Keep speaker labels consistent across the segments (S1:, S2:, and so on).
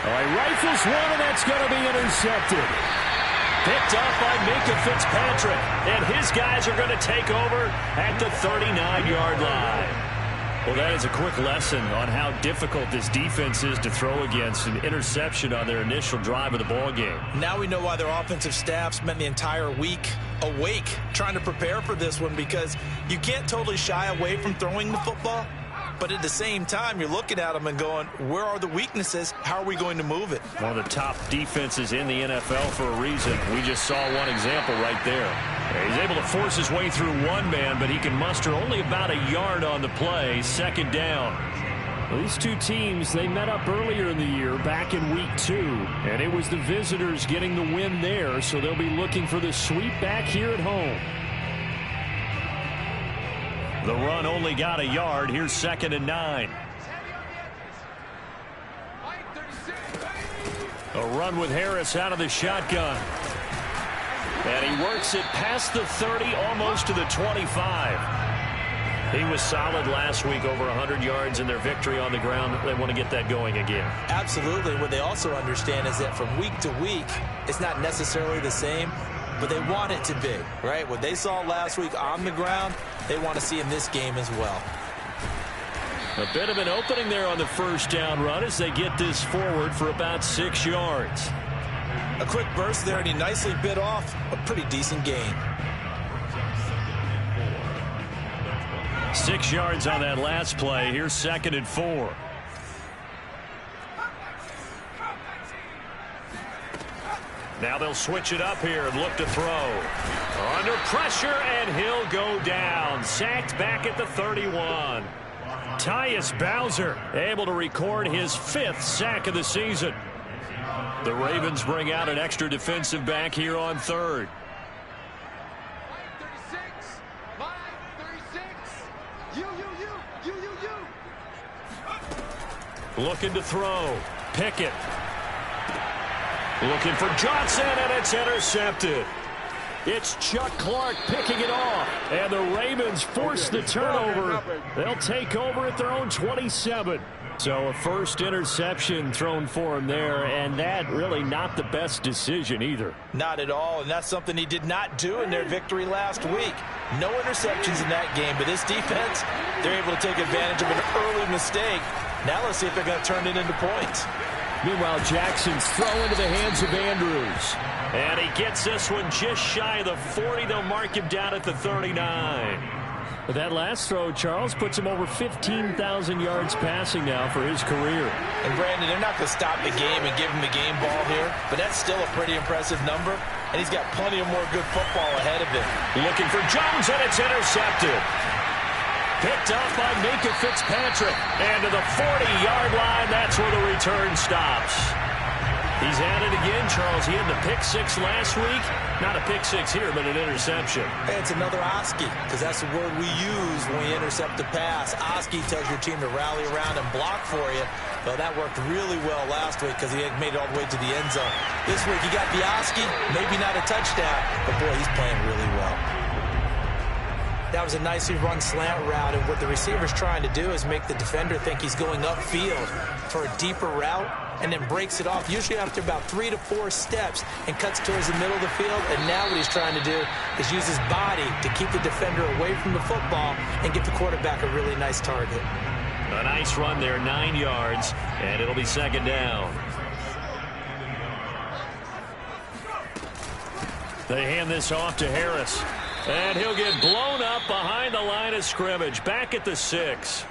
S1: Oh, he rifles one, and that's going to be intercepted.
S2: Picked up by Minka Fitzpatrick, and his guys are going to take over at the 39-yard line. Well, that is a quick lesson on how difficult this defense is to throw against. An interception on their initial drive of the ball game.
S3: Now we know why their offensive staff spent the entire week awake trying to prepare for this one, because you can't totally shy away from throwing the football. But at the same time, you're looking at them and going, where are the weaknesses? How are we going to move it?
S2: One of the top defenses in the NFL for a reason. We just saw one example right there. He's able to force his way through one man, but he can muster only about a yard on the play. Second down.
S1: Well, these two teams, they met up earlier in the year, back in week 2. And it was the visitors getting the win there, so they'll be looking for the sweep back here at home.
S2: The run only got a yard. Here's 2nd and 9. A run with Harris out of the shotgun. And he works it past the 30, almost to the 25. He was solid last week, over 100 yards in their victory on the ground. They want to get that going again.
S3: Absolutely. What they also understand is that from week to week, it's not necessarily the same, but they want it to be, right? What they saw last week on the ground, they want to see in this game as well.
S2: A bit of an opening there on the first down run as they get this forward for about 6 yards.
S3: A quick burst there, and he nicely bit off a pretty decent gain.
S2: 6 yards on that last play. Here's 2nd and 4. Now they'll switch it up here and look to throw. Under pressure, and he'll go down. Sacked back at the 31. Tyus Bowser able to record his 5th sack of the season. The Ravens bring out an extra defensive back here on 3rd. Looking to throw. Pickett. Looking for Johnson, and it's intercepted. It's Chuck Clark picking it off, and the Ravens force the turnover. They'll take over at their own 27. So a first interception thrown for him there, and that really not the best decision either.
S3: Not at all, and that's something he did not do in their victory last week. No interceptions in that game, but this defense, they're able to take advantage of an early mistake. Now let's see if they're going to turn it into points.
S1: Meanwhile, Jackson's throw into the hands of Andrews.
S2: And he gets this one just shy of the 40. They'll mark him down at the 39.
S1: But that last throw, Charles, puts him over 15,000 yards passing now for his career.
S3: And, Brandon, they're not going to stop the game and give him the game ball here, but that's still a pretty impressive number, and he's got plenty of more good football ahead of him.
S2: Looking for Jones, and it's intercepted. Picked up by Minka Fitzpatrick. And to the 40-yard line, that's where the return stops. He's at it again, Charles. He had the pick 6 last week. Not a pick 6 here, but an interception.
S3: Hey, it's another Oski, because that's the word we use when we intercept the pass. Oski tells your team to rally around and block for you. Well, that worked really well last week because he had made it all the way to the end zone. This week he got the Oski, maybe not a touchdown, but boy, he's playing really well. That was a nicely run slant route, and what the receiver's trying to do is make the defender think he's going upfield for a deeper route, and then breaks it off, usually after about 3 to 4 steps, and cuts towards the middle of the field. And now what he's trying to do is use his body to keep the defender away from the football and get the quarterback a really nice target.
S2: A nice run there, 9 yards, and it'll be 2nd down. They hand this off to Harris. And he'll get blown up behind the line of scrimmage, back at the 6.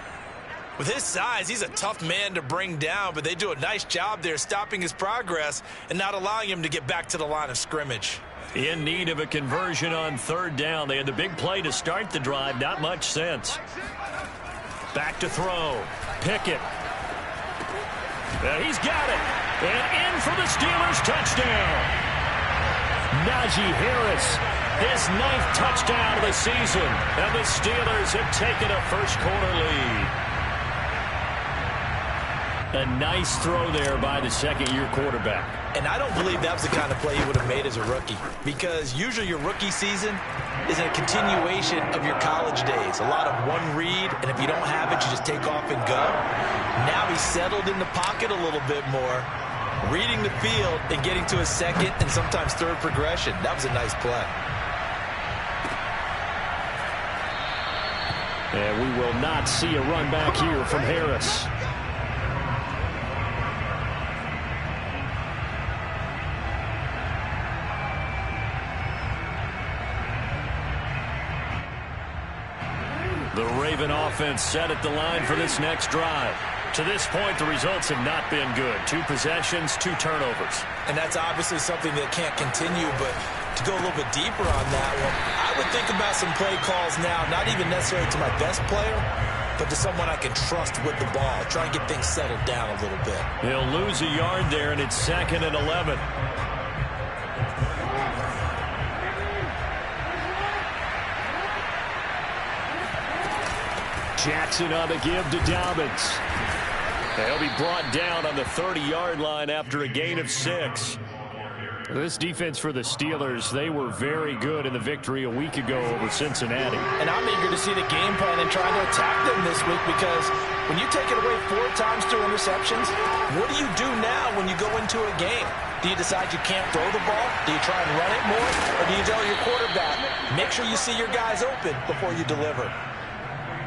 S3: With his size, he's a tough man to bring down, but they do a nice job there stopping his progress and not allowing him to get back to the line of scrimmage.
S2: In need of a conversion on 3rd down. They had the big play to start the drive, not much sense. Back to throw. Pickett. He's got it. And in for the Steelers touchdown. Najee Harris. His 9th touchdown of the season, and the Steelers have taken a first-quarter lead. A nice throw there by the second-year quarterback.
S3: And I don't believe that was the kind of play he would have made as a rookie, because usually your rookie season is a continuation of your college days. A lot of one read, and if you don't have it, you just take off and go. Now he's settled in the pocket a little bit more, reading the field and getting to a second and sometimes third progression. That was a nice play.
S1: And we will not see a run back here from Harris. The Raven offense set at the line for this next drive. To this point, the results have not been good. 2 possessions, 2 turnovers.
S3: And that's obviously something that can't continue, but to go a little bit deeper on that one, I would think about some play calls now, not even necessarily to my best player, but to someone I can trust with the ball. Try and get things settled down a little bit.
S1: He'll lose a yard there, and it's 2nd and 11. Jackson on the give to Dobbins. He'll be brought down on the 30-yard line after a gain of 6. This defense for the Steelers, they were very good in the victory a week ago over Cincinnati.
S4: And I'm eager to see the game plan and try to attack them this week, because when you take it away 4 times through interceptions, what do you do now when you go into a game? Do you decide you can't throw the ball? Do you try and run it more? Or do you tell your quarterback, make sure you see your guys open before you deliver?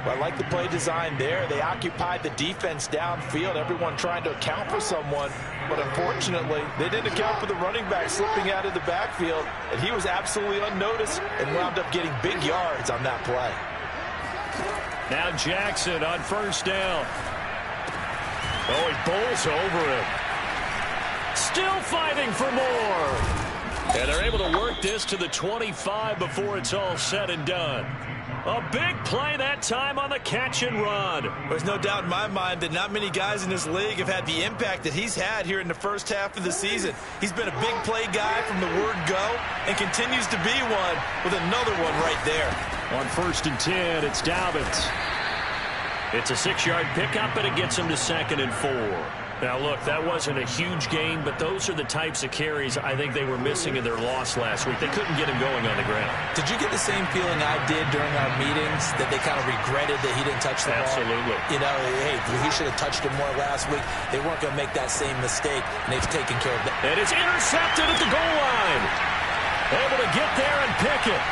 S4: Well, I like the play design there. They occupied the defense downfield, everyone trying to account for someone. But unfortunately, they didn't account for the running back slipping out of the backfield, and he was absolutely unnoticed and wound up getting big yards on that play.
S1: Now Jackson on 1st down. Oh, he bowls over him. Still fighting for more. And they're able to work this to the 25 before it's all said and done. A big play that time on the catch and run.
S3: There's no doubt in my mind that not many guys in this league have had the impact that he's had here in the first half of the season. He's been a big play guy from the word go and continues to be one with another one right there.
S1: On 1st and 10, it's Dobbins. It's a 6-yard pickup, and it gets him to 2nd and 4. Now, look, that wasn't a huge gain, but those are the types of carries I think they were missing in their loss last week. They couldn't get him going on the ground.
S3: Did you get the same feeling I did during our meetings, that they kind of regretted that he didn't touch the ball?
S1: Absolutely.
S3: You know, hey, he should have touched him more last week. They weren't going to make that same mistake, and they've taken care of that.
S1: And it's intercepted at the goal line. Able to get there and pick it.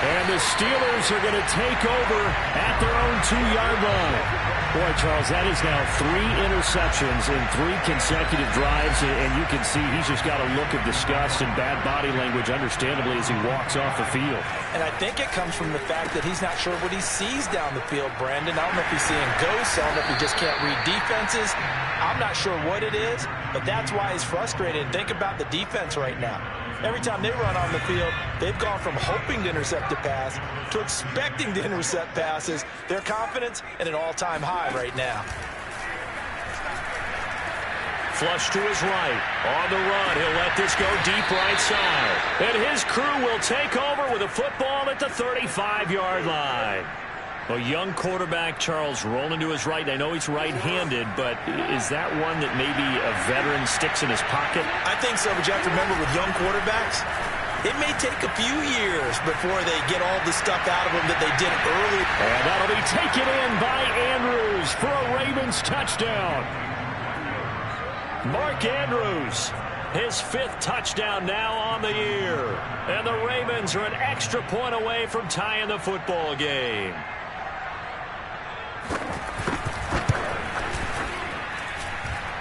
S1: And the Steelers are going to take over at their own 2-yard line. Boy, Charles, that is now 3 interceptions in 3 consecutive drives, and you can see he's just got a look of disgust and bad body language, understandably, as he walks off the field.
S4: And I think it comes from the fact that he's not sure what he sees down the field, Brandon. I don't know if he's seeing ghosts. I don't know if he just can't read defenses. I'm not sure what it is, but that's why he's frustrated. Think about the defense right now. Every time they run on the field, they've gone from hoping to intercept a pass to expecting to intercept passes. Their confidence at an all-time high right now.
S1: Flush to his right. On the run, he'll let this go deep right side. And his crew will take over with a football at the 35-yard line. A young quarterback, Charles, rolling to his right. I know he's right-handed, but is that one that maybe a veteran sticks in his pocket?
S3: I think so, but you have to remember with young quarterbacks, it may take a few years before they get all the stuff out of them that they did early.
S1: And that'll be taken in by Andrews for a Ravens touchdown. Mark Andrews, his 5th touchdown now on the year. And the Ravens are an extra point away from tying the football game.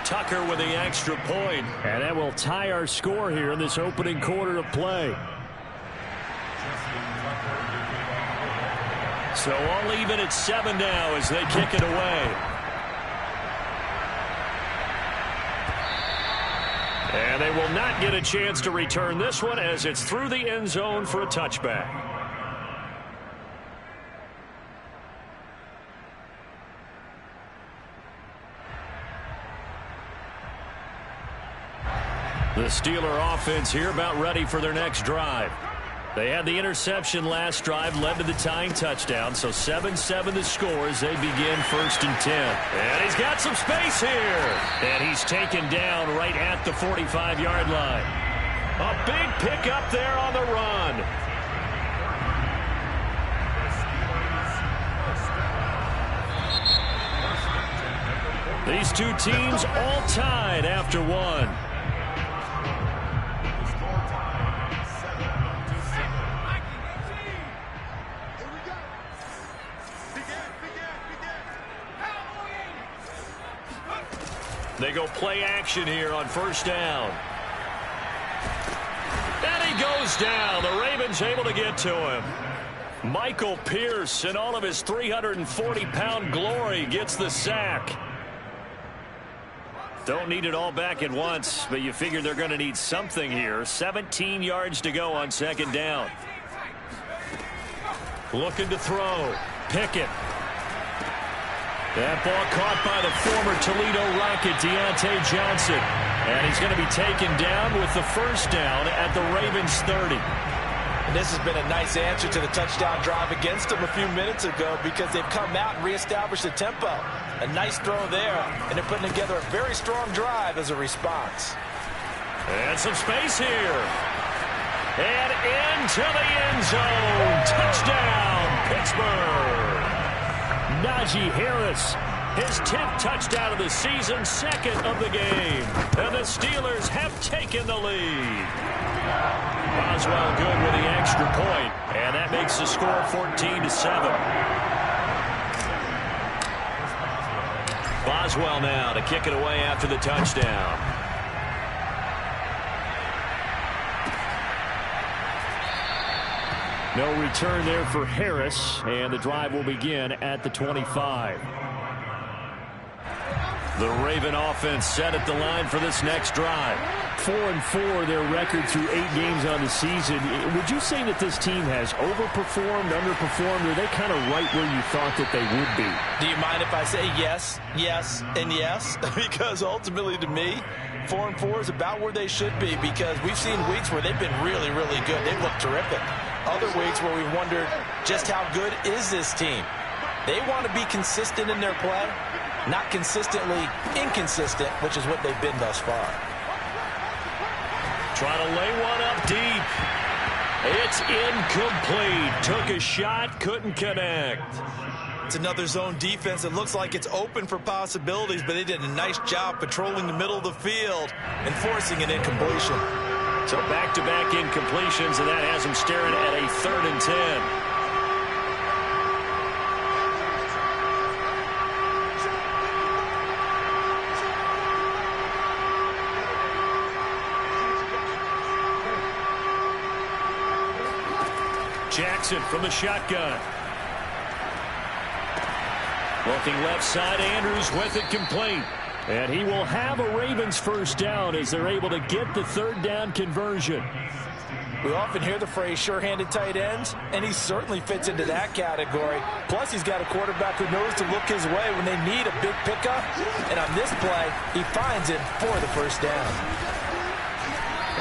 S1: Tucker with the extra point, and that will tie our score here in this opening quarter of play. So all even at 7 now as they kick it away. And they will not get a chance to return this one as it's through the end zone for a touchback. The Steeler offense here about ready for their next drive. They had the interception last drive, led to the tying touchdown, so 7-7 the score as they begin 1st and 10. And he's got some space here. And he's taken down right at the 45-yard line. A big pickup there on the run.
S2: These two teams all tied after one. They go play action here on first down. And he goes down. The Ravens able to get to him. Michael Pierce, in all of his 340-pound glory, gets the sack. Don't need it all back at once, but you figure they're going to need something here. 17 yards to go on second down. Looking to throw. Pickett. That ball caught by the former Toledo Rocket, Deontay Johnson. And he's going to be taken down with the first down at the Ravens 30.
S4: And this has been a nice answer to the touchdown drive against them a few minutes ago because they've come out and reestablished the tempo. A nice throw there, and they're putting together a very strong drive as a response.
S2: And some space here. And into the end zone. Touchdown, Pittsburgh. Najee Harris, his 10th touchdown of the season, second of the game. And the Steelers have taken the lead. Boswell good with the extra point, and that makes the score 14-7. Boswell now to kick it away after the touchdown. No return there for Harris, and the drive will begin at the 25. The Raven offense set at the line for this next drive. 4-4 their record through 8 games on the season. Would you say that this team has overperformed, underperformed, or are they kind of right where you thought that they would be?
S4: Do you mind if I say yes, yes, and yes? Because ultimately to me, 4-4 is about where they should be because we've seen weeks where they've been really, really good. They've looked terrific. Other weeks where we wondered just how good is this team. They want to be consistent in their play, not consistently inconsistent, which is what they've been thus far.
S2: Trying to lay one up deep. It's incomplete. Took a shot, couldn't connect.
S3: It's another zone defense. It looks like it's open for possibilities, but they did a nice job patrolling the middle of the field and forcing an incompletion.
S2: So back-to-back incompletions, and that has them staring at a 3rd and 10. Jackson from the shotgun. Looking left side, Andrews with it complete. And he will have a Ravens first down as they're able to get the 3rd down conversion.
S4: We often hear the phrase sure-handed tight ends, and he certainly fits into that category. Plus, he's got a quarterback who knows to look his way when they need a big pickup. And on this play, he finds it for the first down.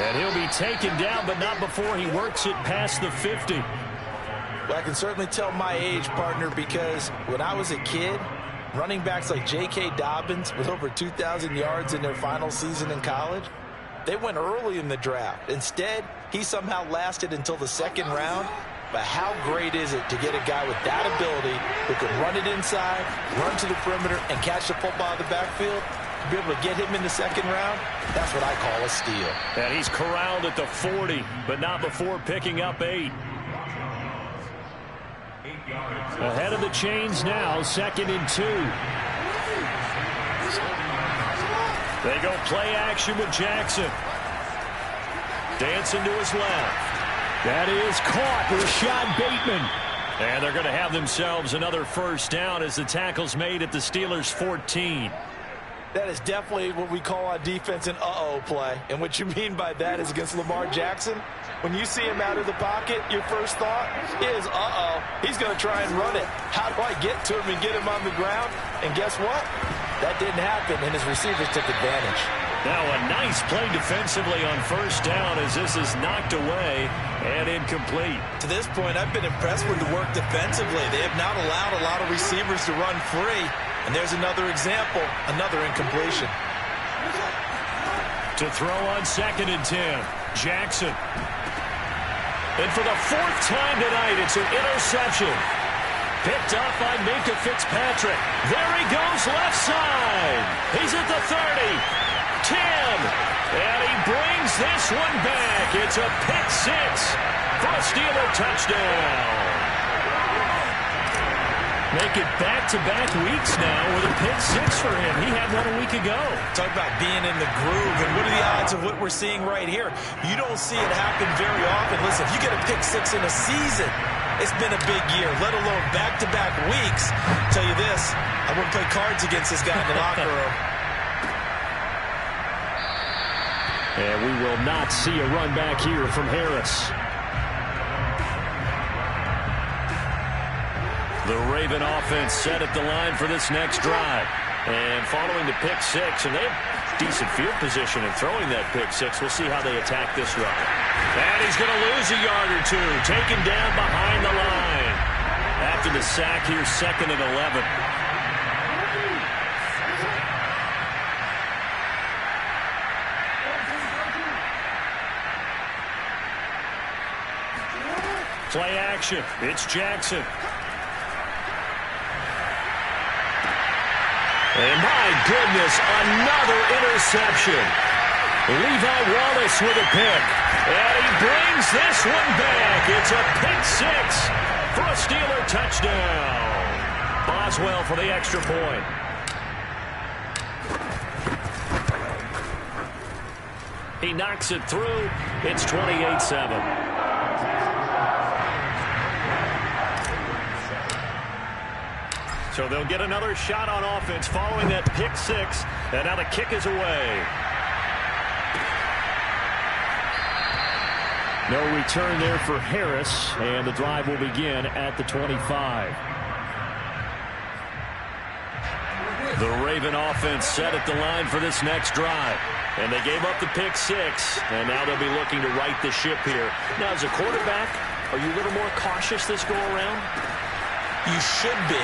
S2: And he'll be taken down, but not before he works it past the 50.
S4: Well, I can certainly tell my age, partner, because when I was a kid, running backs like J.K. Dobbins with over 2,000 yards in their final season in college, they went early in the draft. Instead, he somehow lasted until the 2nd round. But how great is it to get a guy with that ability who can run it inside, run to the perimeter, and catch the football in the backfield? To be able to get him in the 2nd round, that's what I call a steal.
S2: And he's corralled at the 40, but not before picking up 8. Ahead of the chains now, 2nd and 2. They go play action with Jackson. Dancing to his left. That is caught. Rashad Bateman. And they're going to have themselves another first down as the tackle's made at the Steelers' 14.
S4: That is definitely what we call on defense an uh-oh play. And what you mean by that is against Lamar Jackson, when you see him out of the pocket, your first thought is, uh-oh, he's going to try and run it. How do I get to him and get him on the ground? And guess what? That didn't happen, and his receivers took advantage.
S2: Now a nice play defensively on first down as this is knocked away and incomplete.
S3: To this point, I've been impressed with the work defensively. They have not allowed a lot of receivers to run free. And there's another example, another incompletion.
S2: To throw on 2nd and 10, Jackson. And for the 4th time tonight, it's an interception. Picked off by Minkah Fitzpatrick. There he goes left side. He's at the 30, 10, and he brings this one back. It's a pick six for a Steeler touchdown. Make it back-to-back weeks now with a pick six for him. He had one a week ago.
S3: Talk about being in the groove, and what are the odds of what we're seeing right here? You don't see it happen very often. Listen, if you get a pick six in a season, it's been a big year, let alone back-to-back weeks. I'll tell you this, I wouldn't play cards against this guy in the locker room.
S2: And we will not see a run back here from Harris. The Raven offense set at the line for this next drive. And following the pick six, and they have decent field position in throwing that pick six. We'll see how they attack this drive. And he's going to lose a yard or two. Taken down behind the line. After the sack here, 2nd and 11. Play action. It's Jackson. And my goodness, another interception. Levi Wallace with a pick. And he brings this one back. It's a pick six for a Steeler touchdown. Boswell for the extra point. He knocks it through. It's 28-7. So they'll get another shot on offense following that pick six. And now the kick is away. No return there for Harris. And the drive will begin at the 25. The Raven offense set at the line for this next drive. And they gave up the pick six. And now they'll be looking to right the ship here. Now, as a quarterback, are you a little more cautious this go around?
S3: You should be,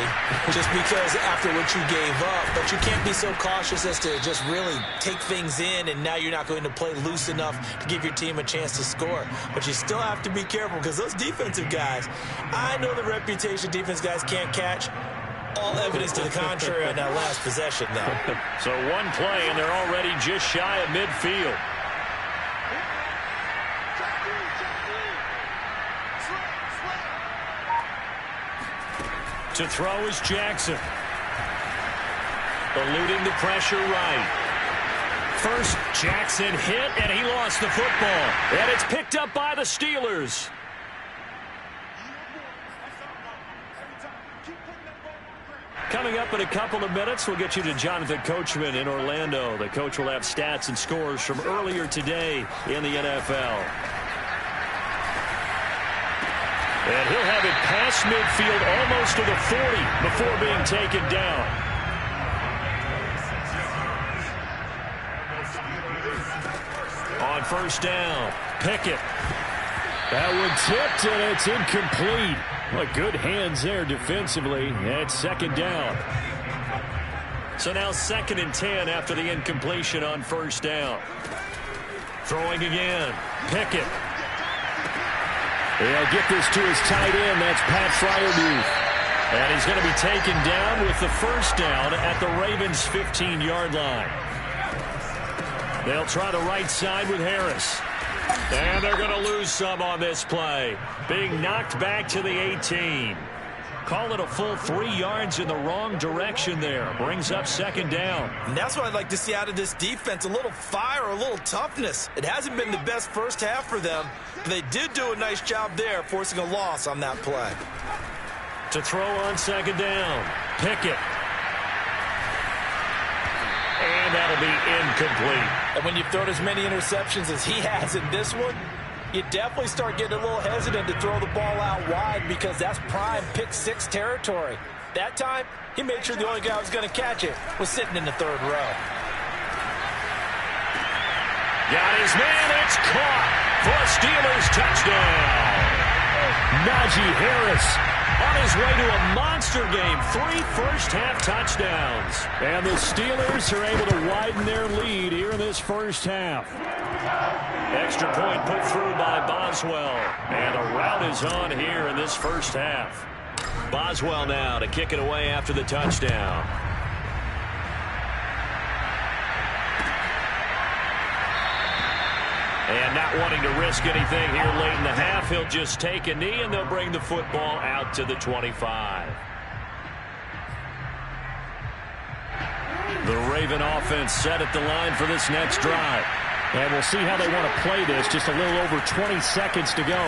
S3: just because after what you gave up. But you can't be so cautious as to just really take things in, and now you're not going to play loose enough to give your team a chance to score. But you still have to be careful, because those defensive guys, I know the reputation defense guys can't catch. All evidence to the contrary on that last possession now.
S2: So one play, and they're already just shy of midfield. To throw is Jackson. Eluding the pressure right. First, Jackson hit, and he lost the football. And it's picked up by the Steelers. Coming up in a couple of minutes, we'll get you to Jonathan Coachman in Orlando. The coach will have stats and scores from earlier today in the NFL. And he'll have it past midfield almost to the 40 before being taken down. On first down, Pickett. That one tipped, and it's incomplete. Well, good hands there defensively. And it's 2nd down. So now 2nd and 10 after the incompletion on first down. Throwing again, Pickett. He'll get this to his tight end. That's Pat Freiermuth. And he's going to be taken down with the first down at the Ravens' 15-yard line. They'll try the right side with Harris. And they're going to lose some on this play. Being knocked back to the 18. Call it a full 3 yards in the wrong direction there. Brings up 2nd down.
S3: And that's what I'd like to see out of this defense. A little fire, a little toughness. It hasn't been the best first half for them. But they did do a nice job there, forcing a loss on that play.
S2: To throw on 2nd down, Pickett. And that'll be incomplete.
S4: And when you've thrown as many interceptions as he has in this one, you definitely start getting a little hesitant to throw the ball out wide, because that's prime pick six territory. That time, he made sure the only guy who was going to catch it was sitting in the 3rd row.
S2: Got his man, it's caught for a Steelers touchdown. Najee Harris on his way to a monster game. 3 first-half touchdowns. And the Steelers are able to widen their lead here in this first half. Extra point put through by Boswell. And a rout is on here in this first half. Boswell now to kick it away after the touchdown. And not wanting to risk anything here late in the half, he'll just take a knee, and they'll bring the football out to the 25. The Raven offense set at the line for this next drive.
S1: And we'll see how they want to play this. Just a little over 20 seconds to go.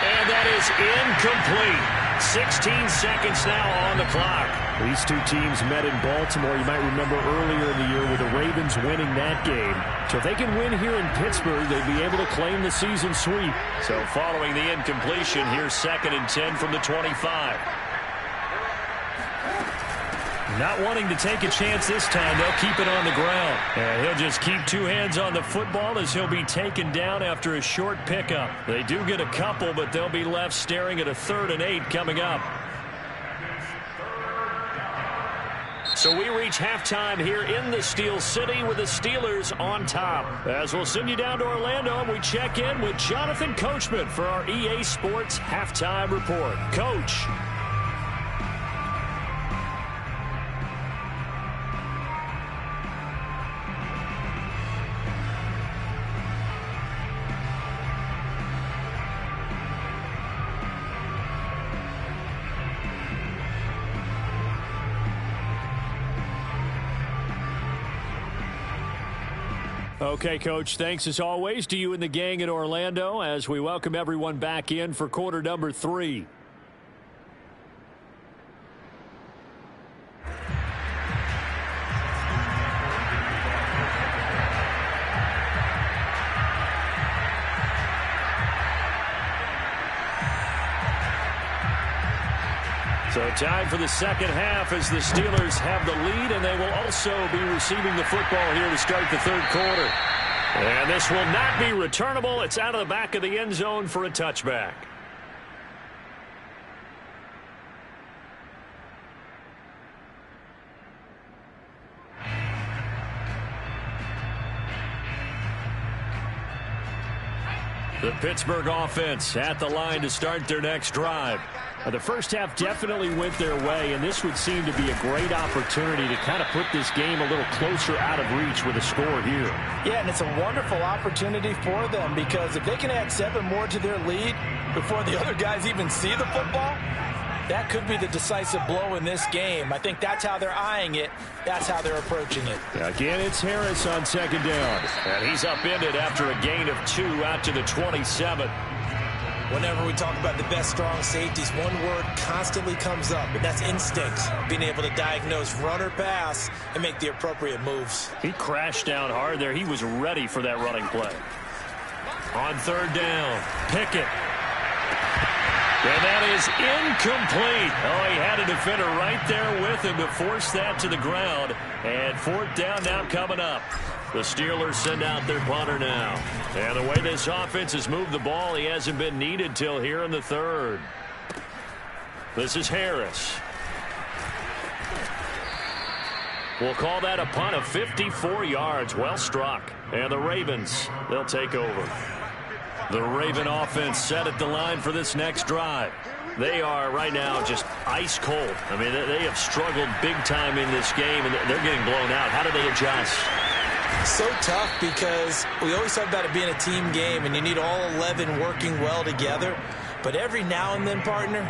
S2: And that is incomplete. 16 seconds now on the clock.
S1: These two teams met in Baltimore. You might remember earlier in the year with the Ravens winning that game. So if they can win here in Pittsburgh, they'd be able to claim the season sweep.
S2: So following the incompletion, here's 2nd and 10 from the 25.
S1: Not wanting to take a chance this time, they'll keep it on the ground.
S2: And he'll just keep two hands on the football as he'll be taken down after a short pickup. They do get a couple, but they'll be left staring at a 3rd and 8 coming up. So we reach halftime here in the Steel City with the Steelers on top. As we'll send you down to Orlando, and we check in with Jonathan Coachman for our EA Sports Halftime Report. Coach.
S1: Okay, Coach, thanks as always to you and the gang in Orlando as we welcome everyone back in for quarter number 3. So time for the second half as the Steelers have the lead, and they will also be receiving the football here to start the 3rd quarter. And this will not be returnable. It's out of the back of the end zone for a touchback. The Pittsburgh offense at the line to start their next drive. The first half definitely went their way, and this would seem to be a great opportunity to kind of put this game a little closer out of reach with a score here.
S4: Yeah, and it's a wonderful opportunity for them because if they can add 7 more to their lead before the other guys even see the football, that could be the decisive blow in this game. I think that's how they're eyeing it. That's how they're approaching it.
S1: Again, it's Harris on 2nd down.
S2: And he's upended after a gain of 2 out to the 27.
S3: Whenever we talk about the best strong safeties, one word constantly comes up, and that's instinct. Being able to diagnose run or pass and make the appropriate moves.
S2: He crashed down hard there. He was ready for that running play. On 3rd down, Pickett. And that is incomplete. Oh, he had a defender right there with him to force that to the ground. And 4th down now coming up. The Steelers send out their punter now. And the way this offense has moved the ball, he hasn't been needed till here in the 3rd. This is Harris. We'll call that a punt of 54 yards. Well struck. And the Ravens, they'll take over. The Raven offense set at the line for this next drive. They are right now just ice cold. I mean, they have struggled big time in this game, and they're getting blown out. How do they adjust?
S3: So tough because we always talk about it being a team game, and you need all 11 working well together. But every now and then, partner,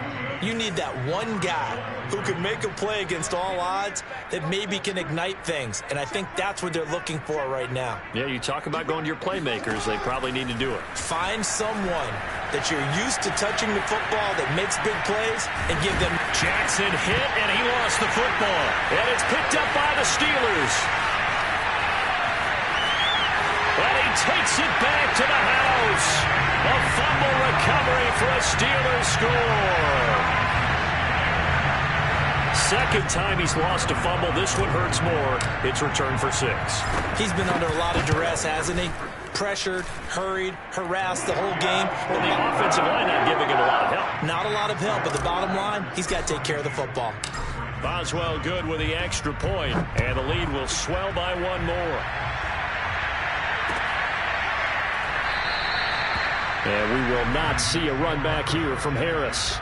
S3: you need that one guy who can make a play against all odds that maybe can ignite things. And I think that's what they're looking for right now.
S2: Yeah, you talk about going to your playmakers. They probably need to do it.
S3: Find someone that you're used to touching the football that makes big plays and give them.
S2: Jackson hit, and he lost the football. And it's picked up by the Steelers. And he takes it back to the house. A fumble recovery for a Steelers score. Second time he's lost a fumble. This one hurts more. It's returned for 6.
S3: He's been under a lot of duress, hasn't he? Pressured, hurried, harassed the whole game.
S2: Well, the offensive line not giving him a lot of help.
S3: Not a lot of help, but the bottom line, he's got to take care of the football.
S2: Boswell good with the extra point, and the lead will swell by 1 more.
S1: And we will not see a run back here from Harris.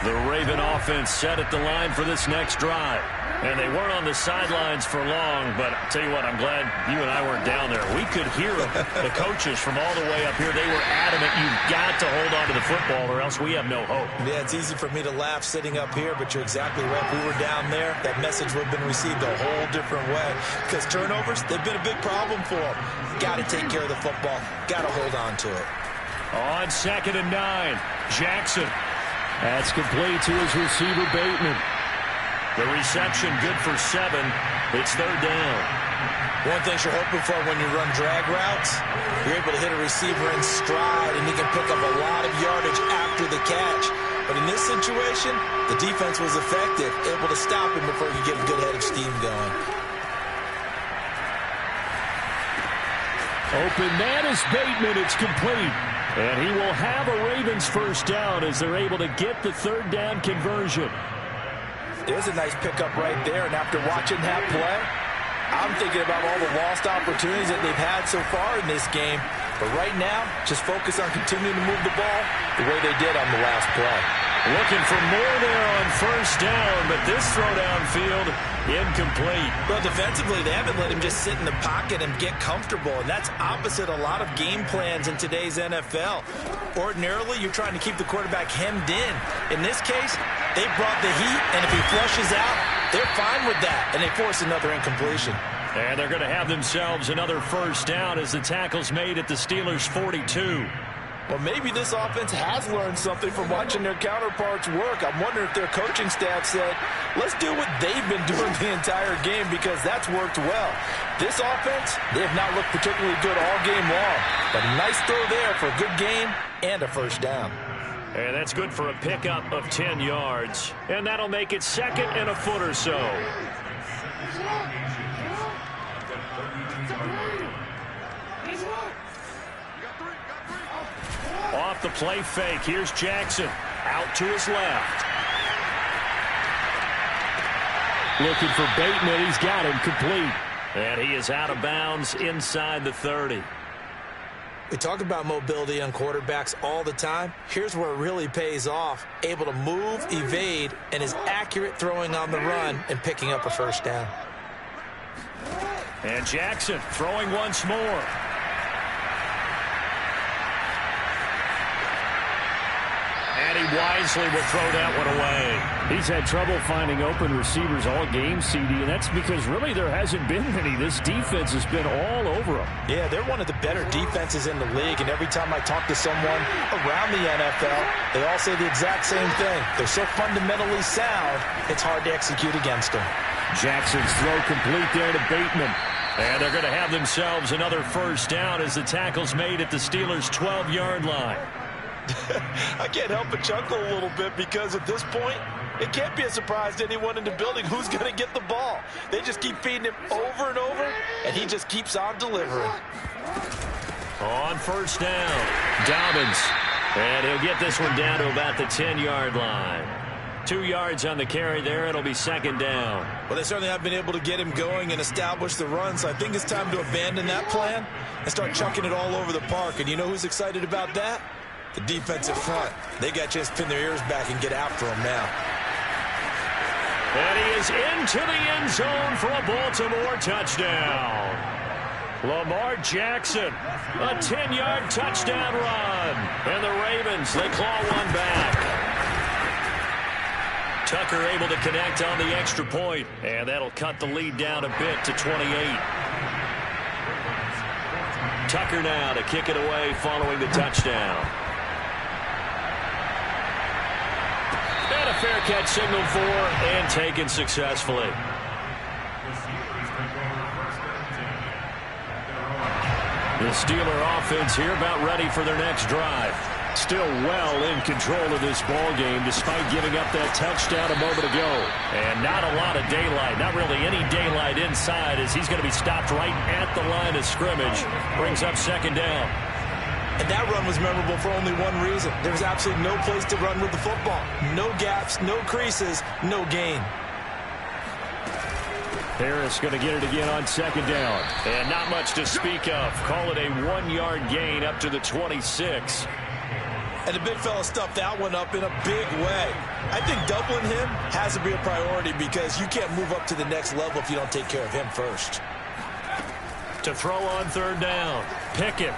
S2: The Raven offense set at the line for this next drive. And they weren't on the sidelines for long, but I'll tell you what, I'm glad you and I weren't down there. We could hear them, the coaches from all the way up here. They were adamant, you've got to hold on to the football or else we have no hope.
S3: Yeah, it's easy for me to laugh sitting up here, but you're exactly right. If we were down there, that message would have been received a whole different way. Because turnovers, they've been a big problem for them. Got to take care of the football. Got to hold on to it.
S2: On 2nd and 9, Jackson.
S1: That's complete to his receiver, Bateman.
S2: The reception good for 7. It's 3rd down.
S3: One thing you're hoping for when you run drag routes, you're able to hit a receiver in stride, and he can pick up a lot of yardage after the catch. But in this situation, the defense was effective, able to stop him before he could get a good head of steam going.
S1: Open man is Bateman. It's complete. And he will have a Ravens first down as they're able to get the 3rd down conversion.
S4: There's a nice pickup right there, and after watching that play, I'm thinking about all the lost opportunities that they've had so far in this game. But right now, just focus on continuing to move the ball the way they did on the last play.
S2: Looking for more there on 1st down, but this throw downfield incomplete.
S4: Well, defensively, they haven't let him just sit in the pocket and get comfortable, and that's opposite a lot of game plans in today's NFL. Ordinarily, you're trying to keep the quarterback hemmed in. In this case, they brought the heat, and if he flushes out, they're fine with that, and they force another incompletion.
S2: And they're going to have themselves another 1st down as the tackle's made at the Steelers' 42.
S4: Well, maybe this offense has learned something from watching their counterparts work. I'm wondering if their coaching staff said, let's do what they've been doing the entire game, because that's worked well. This offense, they have not looked particularly good all game long. But a nice throw there for a good game and a 1st down.
S2: And that's good for a pickup of 10 yards. And that'll make it 2nd and a foot or so. Off the play fake, here's Jackson. Out to his left.
S1: Looking for Bateman. He's got him complete.
S2: And he is out of bounds inside the 30.
S3: We talk about mobility on quarterbacks all the time. Here's where it really pays off. Able to move, evade, and is accurate throwing on the run and picking up a 1st down.
S2: And Jackson throwing once more. And he wisely will throw that one away.
S1: He's had trouble finding open receivers all game, CD, and that's because really there hasn't been many. This defense has been all over them.
S4: Yeah, they're one of the better defenses in the league, and every time I talk to someone around the NFL, they all say the exact same thing. They're so fundamentally sound, it's hard to execute against them.
S1: Jackson's throw complete there to Bateman.
S2: And they're going to have themselves another 1st down as the tackle's made at the Steelers' 12-yard line.
S4: I can't help but chuckle a little bit, because at this point, it can't be a surprise to anyone in the building who's going to get the ball. They just keep feeding him over and over, and he just keeps on delivering.
S2: On 1st down, Dobbins. And he'll get this one down to about the 10-yard line. 2 yards on the carry there. It'll be 2nd down.
S3: Well, they certainly have been able to get him going and establish the run, so I think it's time to abandon that plan and start chucking it all over the park. And you know who's excited about that? The defensive front. They got a chance to pin their ears back and get after him now.
S2: And he is into the end zone for a Baltimore touchdown. Lamar Jackson, a 10-yard touchdown run. And the Ravens, they claw one back. Tucker able to connect on the extra point, and that'll cut the lead down a bit to 28. Tucker now to kick it away following the touchdown. And a fair catch signaled for and taken successfully. The Steeler offense here about ready for their next drive. Still well in control of this ball game despite giving up that touchdown a moment ago. And not a lot of daylight, not really any daylight inside, as he's going to be stopped right at the line of scrimmage. Brings up 2nd down.
S3: And that run was memorable for only one reason. There was absolutely no place to run with the football. No gaps, no creases, no gain.
S1: Harris going to get it again on second down.
S2: And not much to speak of. Call it a 1-yard gain up to the 26.
S3: And the big fella stuffed that one up in a big way. I think doubling him has to be a priority because you can't move up to the next level if you don't take care of him first.
S2: To throw on third down, Pickett.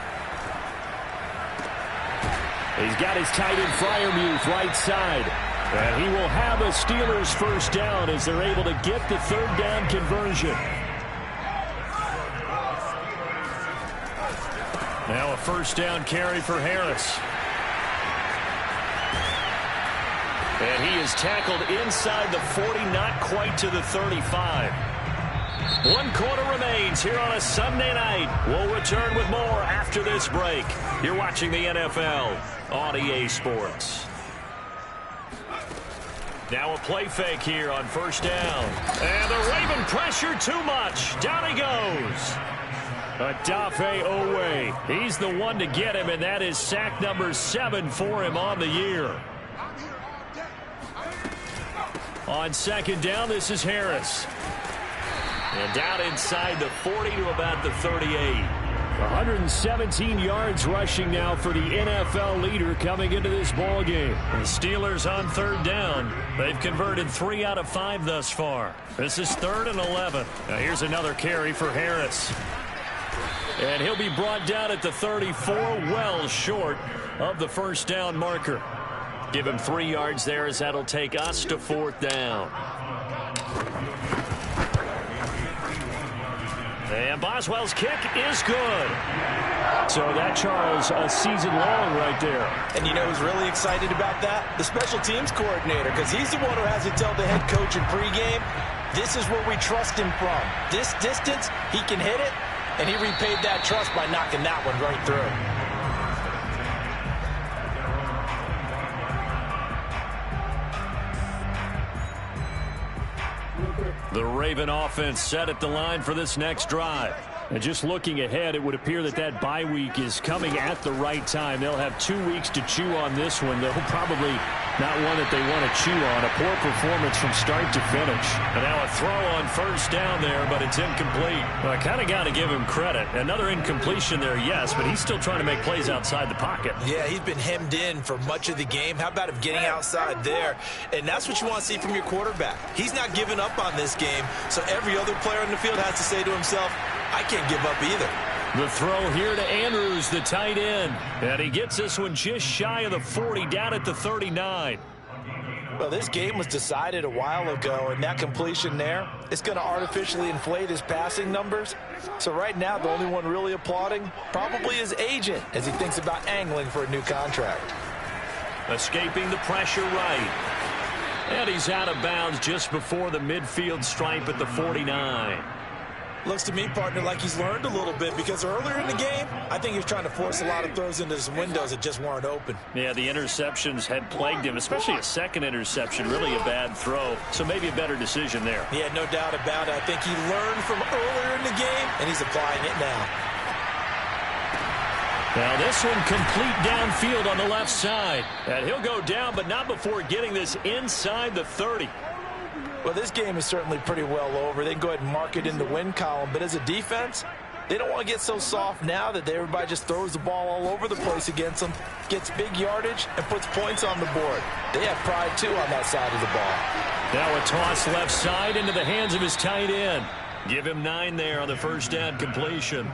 S1: He's got his tight end Freiermuth right side. And he will have a Steelers first down as they're able to get the third down conversion.
S2: Now a first down carry for Harris. And he is tackled inside the 40, not quite to the 35. 1 quarter remains here on a Sunday night. We'll return with more after this break. You're watching the NFL on EA Sports. Now a play fake here on first down. And the Raven pressure too much. Down he goes.
S1: Odafe Owe. He's the one to get him, and that is sack number 7 for him on the year. On second down, this is Harris.
S2: And down inside the 40 to about the 38.
S1: 117 yards rushing now for the NFL leader coming into this ball game.
S2: The Steelers on third down. They've converted 3 out of 5 thus far. This is 3rd and 11. Now here's another carry for Harris.
S1: And he'll be brought down at the 34, well short of the first down marker.
S2: Give him 3 yards there as that'll take us to 4th down. And Boswell's kick is good.
S1: So that, Charles, a season long right there.
S4: And you know who's really excited about that? The special teams coordinator, because he's the one who has to tell the head coach in pregame, this is where we trust him from. This distance, he can hit it, and he repaid that trust by knocking that one right through.
S2: The Raven offense set at the line for this next drive.
S1: And just looking ahead, it would appear that that bye week is coming at the right time. They'll have 2 weeks to chew on this one. They'll probably not one that they want to chew on. A poor performance from start to finish.
S2: And now a throw on first down there, but it's incomplete. Well, I kind of got to give him credit. Another incompletion there, yes, but he's still trying to make plays outside the pocket.
S3: Yeah, he's been hemmed in for much of the game. How about him getting outside there? And that's what you want to see from your quarterback. He's not giving up on this game, so every other player on the field has to say to himself, I can't give up either.
S1: The throw here to Andrews, the tight end. And he gets this one just shy of the 40, down at the 39.
S4: Well, this game was decided a while ago, and that completion there is going to artificially inflate his passing numbers. So right now, the only one really applauding probably his agent as he thinks about angling for a new contract.
S2: Escaping the pressure right. And he's out of bounds just before the midfield stripe at the 49.
S3: Looks to me, partner, like he's learned a little bit because earlier in the game, I think he was trying to force a lot of throws into some windows that just weren't open.
S2: Yeah, the interceptions had plagued him, especially a second interception, really a bad throw. So maybe a better decision there.
S3: Yeah, no doubt about it. I think he learned from earlier in the game, and he's applying it now.
S1: Now this one complete downfield on the left side. And he'll go down, but not before getting this inside the 30.
S4: Well, this game is certainly pretty well over. They can go ahead and mark it in the win column. But as a defense, they don't want to get so soft now that everybody just throws the ball all over the place against them, gets big yardage, and puts points on the board. They have pride, too, on that side of the ball.
S1: Now a toss left side into the hands of his tight end.
S2: Give him 9 there on the first down completion.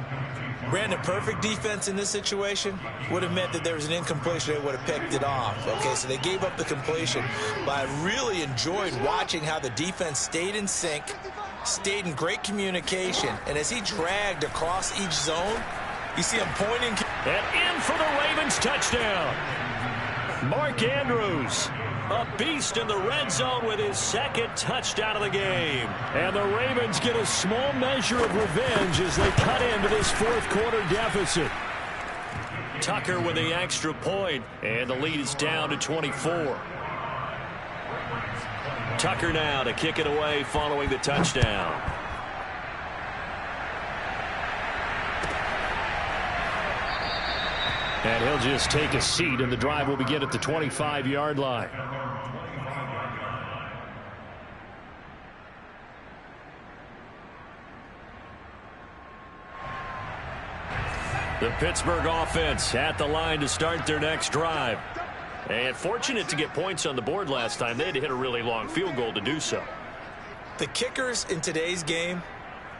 S3: Brandon, perfect defense in this situation would have meant that there was an incompletion. They would have picked it off. Okay, so they gave up the completion. But I really enjoyed watching how the defense stayed in sync, stayed in great communication. And as he dragged across each zone, you see him pointing.
S1: And in for the Ravens touchdown. Mark Andrews, a beast in the red zone with his 2nd touchdown of the game. And the Ravens get a small measure of revenge as they cut into this 4th quarter deficit.
S2: Tucker with the extra point, and the lead is down to 24. Tucker now to kick it away following the touchdown.
S1: And he'll just take a seat, and the drive will begin at the 25-yard line.
S2: The Pittsburgh offense at the line to start their next drive. And fortunate to get points on the board last time. They had to hit a really long field goal to do so.
S3: The kickers in today's game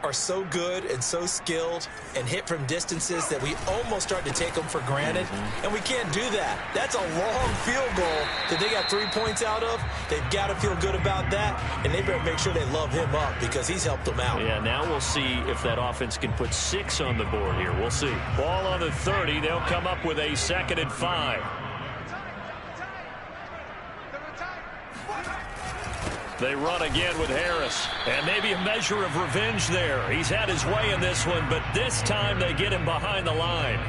S3: are so good and so skilled and hit from distances that we almost start to take them for granted, and we can't do that. That's a long field goal that they got 3 points out of. They've got to feel good about that, and they better make sure they love him up because he's helped them out.
S2: Yeah, now we'll see if that offense can put 6 on the board here. We'll see. Ball on the 30. They'll come up with a 2nd and 5. They run again with Harris. And maybe a measure of revenge there. He's had his way in this one, but this time they get him behind the line.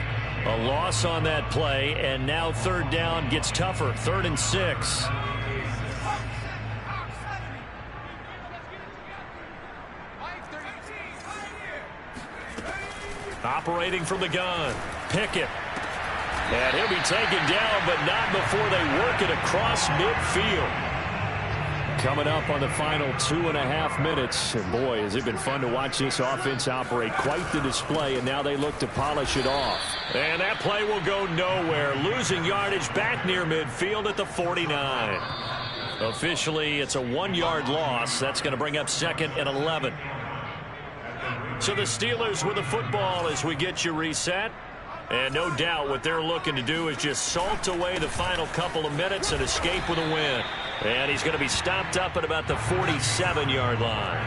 S2: A loss on that play, and now 3rd down gets tougher. 3rd and 6. Operating from the gun. Pickett. And he'll be taken down, but not before they work it across midfield. Coming up on the final 2.5 minutes. And boy, has it been fun to watch this offense operate. Quite the display, and now they look to polish it off. And that play will go nowhere. Losing yardage back near midfield at the 49. Officially, it's a 1-yard loss. That's going to bring up 2nd and 11. So the Steelers with the football as we get you reset. And no doubt what they're looking to do is just salt away the final couple of minutes and escape with a win. And he's going to be stopped up at about the 47-yard line.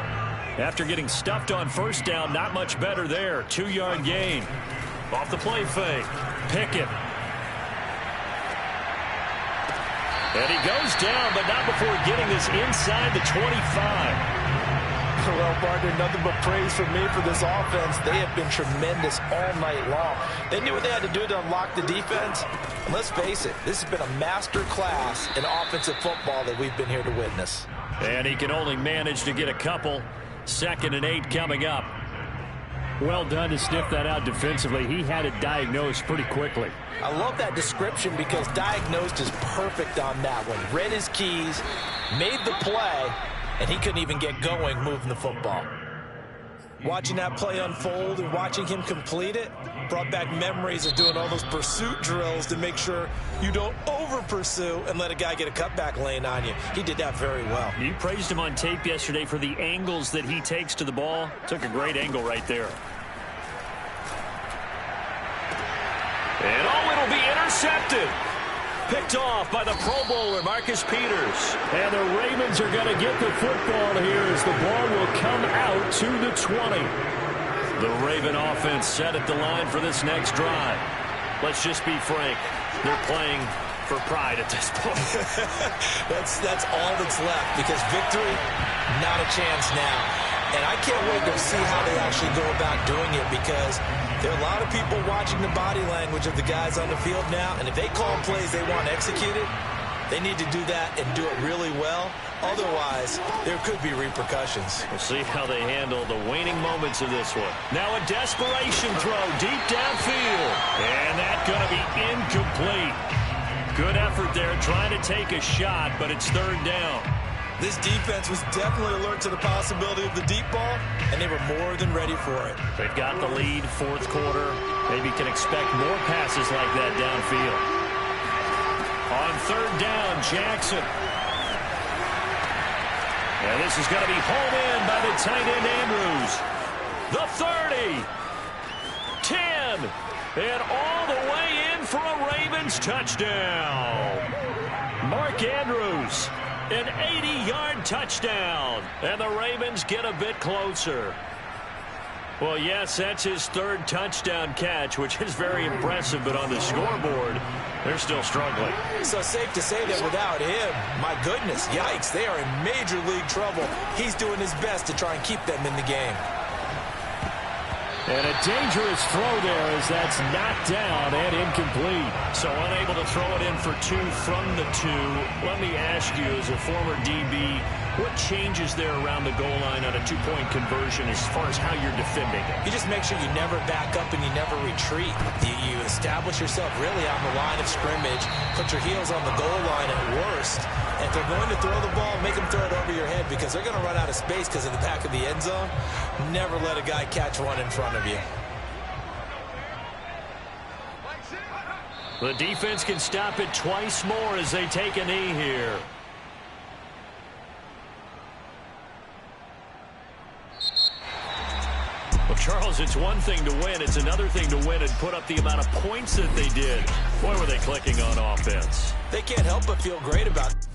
S2: After getting stuffed on 1st down, not much better there. 2-yard gain. Off the play fake. Pickett. And he goes down, but not before getting this inside the 25.
S4: Well, partner, nothing but praise from me for this offense. They have been tremendous all night long. They knew what they had to do to unlock the defense. And let's face it, this has been a master class in offensive football that we've been here to witness.
S2: And he can only manage to get a couple. 2nd and 8 coming up. Well done to sniff that out defensively. He had it diagnosed pretty quickly.
S4: I love that description because diagnosed is perfect on that one. Read his keys, made the play, and he couldn't even get going moving the football. Watching that play unfold and watching him complete it brought back memories of doing all those pursuit drills to make sure you don't over-pursue and let a guy get a cutback lane on you. He did that very well.
S2: You praised him on tape yesterday for the angles that he takes to the ball. Took a great angle right there. And it'll be intercepted. Picked off by the Pro Bowler, Marcus Peters.
S1: And the Ravens are going to get the football here as the ball will come out to the 20.
S2: The Raven offense set at the line for this next drive. Let's just be frank. They're playing for pride at this point.
S3: That's all that's left because victory, not a chance now. And I can't wait to see how they actually go about doing it because there are a lot of people watching the body language of the guys on the field now, and if they call plays they want executed, they need to do that and do it really well. Otherwise, there could be repercussions.
S2: We'll see how they handle the waning moments of this one. Now a desperation throw deep downfield. And that's going to be incomplete. Good effort there trying to take a shot, but it's 3rd down.
S3: This defense was definitely alert to the possibility of the deep ball, and they were more than ready for it.
S2: They've got the lead, 4th quarter. Maybe can expect more passes like that downfield. On 3rd down, Jackson. And this is going to be hauled in by the tight end, Andrews. The 30. 10. And all the way in for a Ravens touchdown. Mark Andrews. An 80-yard touchdown. And the Ravens get a bit closer. Well, yes, that's his 3rd touchdown catch, which is very impressive. But on the scoreboard, they're still struggling.
S3: So safe to say that without him, my goodness, yikes, they are in major league trouble. He's doing his best to try and keep them in the game.
S1: And a dangerous throw there as that's knocked down and incomplete.
S2: So unable to throw it in for 2 from the 2. Let me ask you, as a former DB, what changes there around the goal line on a 2-point conversion as far as how you're defending it?
S3: You just make sure you never back up and you never retreat. You establish yourself really on the line of scrimmage, put your heels on the goal line at worst. And if they're going to throw the ball, make them throw it over your head because they're going to run out of space because of the back of the end zone. Never let a guy catch one in front of you.
S2: The defense can stop it twice more as they take a knee here. Well, Charles, it's one thing to win. It's another thing to win and put up the amount of points that they did. Boy, were they clicking on offense.
S3: They can't help but feel great about it.